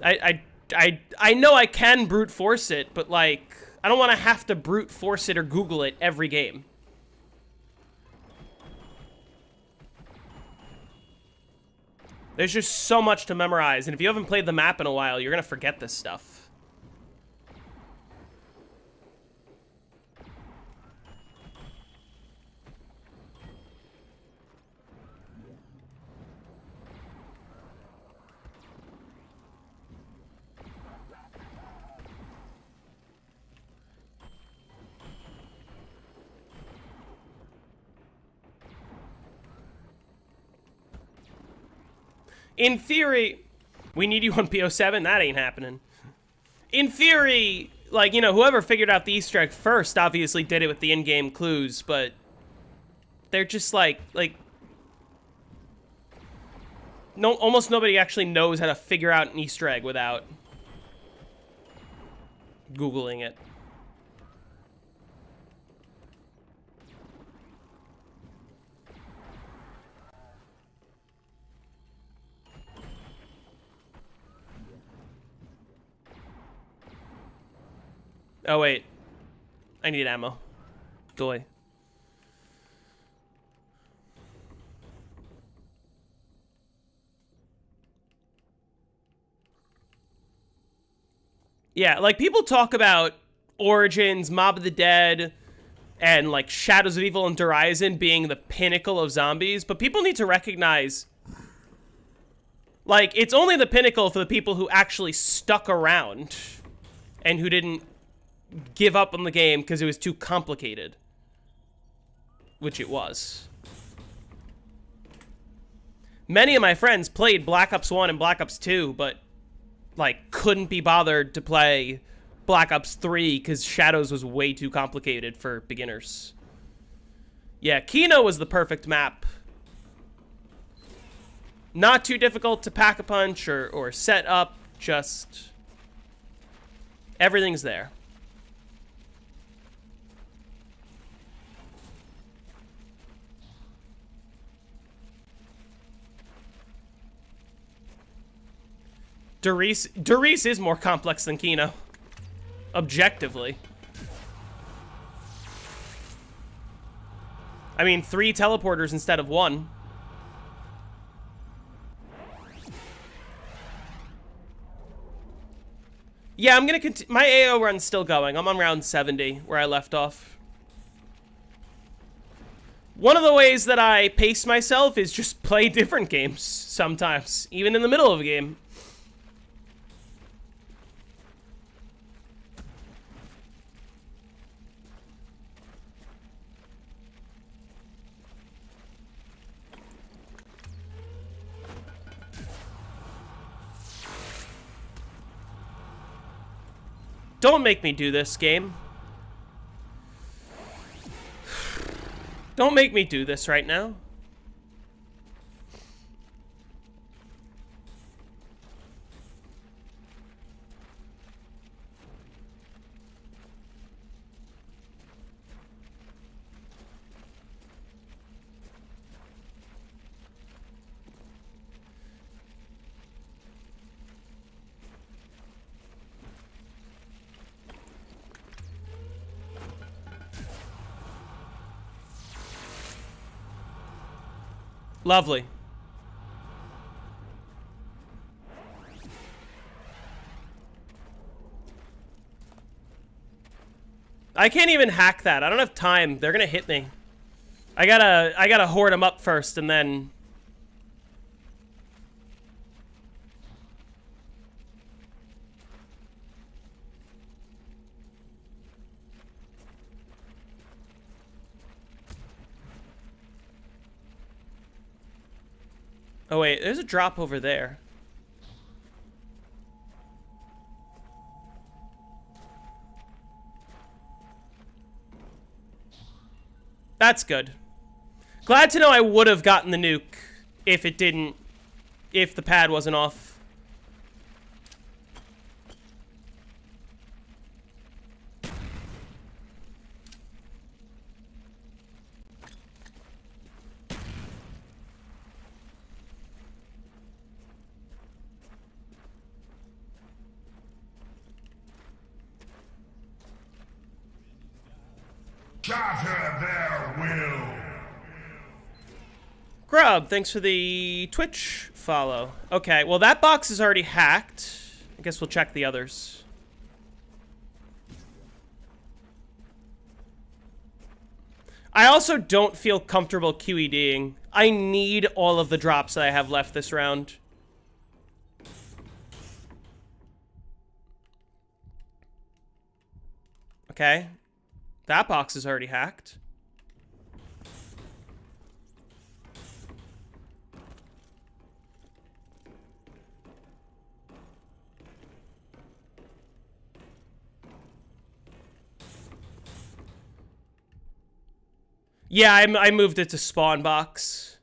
I know I can brute force it, but like, I don't want to have to brute force it or Google it every game. There's just so much to memorize, and if you haven't played the map in a while, you're gonna forget this stuff. In theory, we need you on PO7. That ain't happening. In theory, like, you know, whoever figured out the Easter egg first obviously did it with the in-game clues, but they're just like no, almost nobody actually knows how to figure out an Easter egg without Googling it. Oh, wait. I need ammo. Go away. Yeah, like, people talk about Origins, Mob of the Dead, and, like, Shadows of Evil and Horizon being the pinnacle of zombies, but people need to recognize, like, it's only the pinnacle for the people who actually stuck around and who didn't give up on the game because it was too complicated. Which it was. Many of my friends played Black Ops 1 and Black Ops 2, but, like, couldn't be bothered to play Black Ops 3 because Shadows was way too complicated for beginners. Yeah, Kino was the perfect map. Not too difficult to pack a punch or set up, just everything's there. Doris is more complex than Kino. Objectively. I mean, 3 teleporters instead of 1. Yeah, I'm gonna continue. My AO run's still going. I'm on round 70, where I left off. One of the ways that I pace myself is just play different games sometimes, even in the middle of a game. Don't make me do this, game. Don't make me do this right now. Lovely. I can't even hack that. I don't have time. They're gonna hit me. I gotta hoard them up first and then... Oh wait, there's a drop over there. That's good. Glad to know I would have gotten the nuke if it didn't, if the pad wasn't off. Shatter their will. Grub, thanks for the Twitch follow. Okay, well that box is already hacked. I guess we'll check the others. I also don't feel comfortable QEDing. I need all of the drops that I have left this round. Okay. That box is already hacked. Yeah, I moved it to spawn box.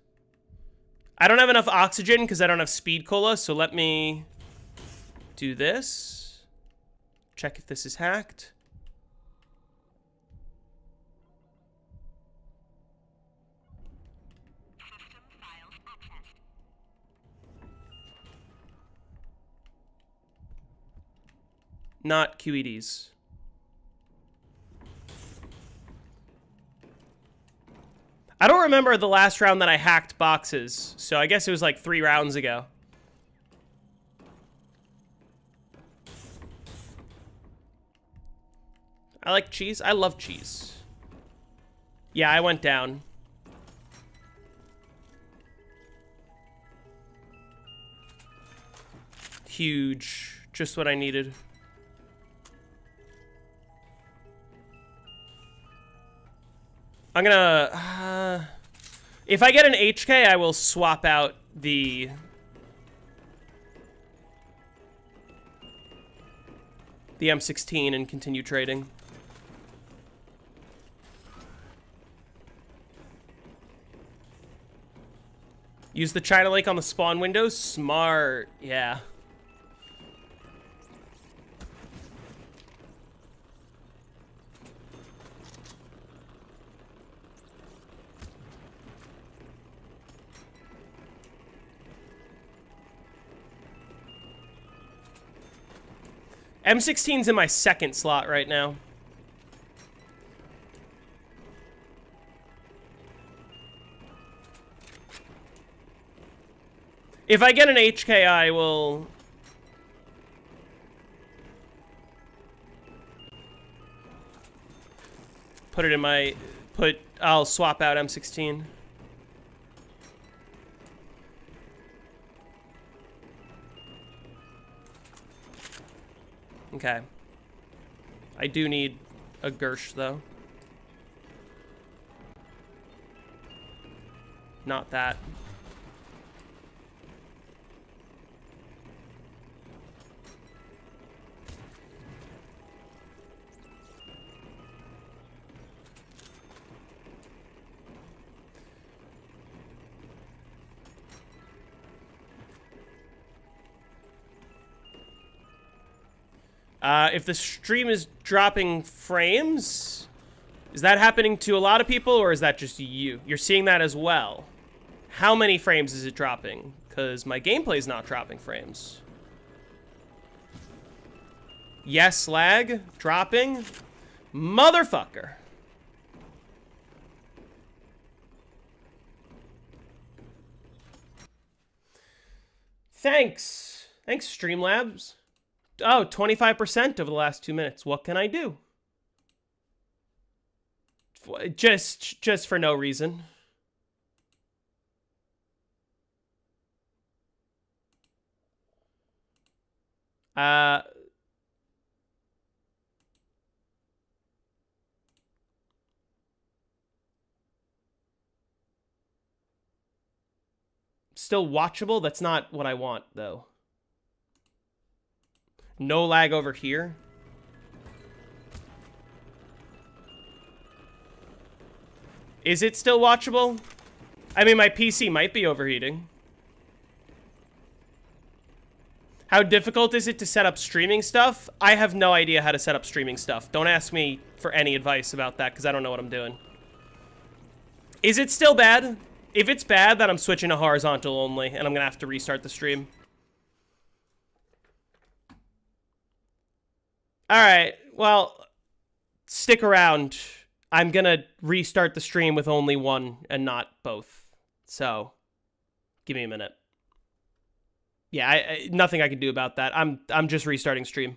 I don't have enough oxygen because I don't have speed cola, so let me do this. Check if this is hacked. Not QEDs. I don't remember the last round that I hacked boxes, so I guess it was like 3 rounds ago. I like cheese. I love cheese. Yeah, I went down. Huge. Just what I needed. I'm gonna... if I get an HK, I will swap out the... M16 and continue trading. Use the China Lake on the spawn windows? Smart. Yeah. M16's in my second slot right now. If I get an HK, I will... put it in my... I'll swap out M16. Okay. I do need a Gersh, though. Not that. If the stream is dropping frames, is that happening to a lot of people, or is that just you? You're seeing that as well. How many frames is it dropping? Because my gameplay is not dropping frames. Yes, lag. Dropping. Motherfucker. Thanks. Thanks, Streamlabs. Oh, 25% over the last 2 minutes. What can I do? Just for no reason. Still watchable? That's not what I want, though. No lag over here. Is it still watchable? I mean, my PC might be overheating. How difficult is it to set up streaming stuff? I have no idea how to set up streaming stuff. Don't ask me for any advice about that, because I don't know what I'm doing. Is it still bad? If it's bad, then I'm switching to horizontal only, and I'm going to have to restart the stream. Alright, well, stick around. I'm gonna restart the stream with only one and not both. So, give me a minute. Yeah, nothing I can do about that. I'm just restarting stream.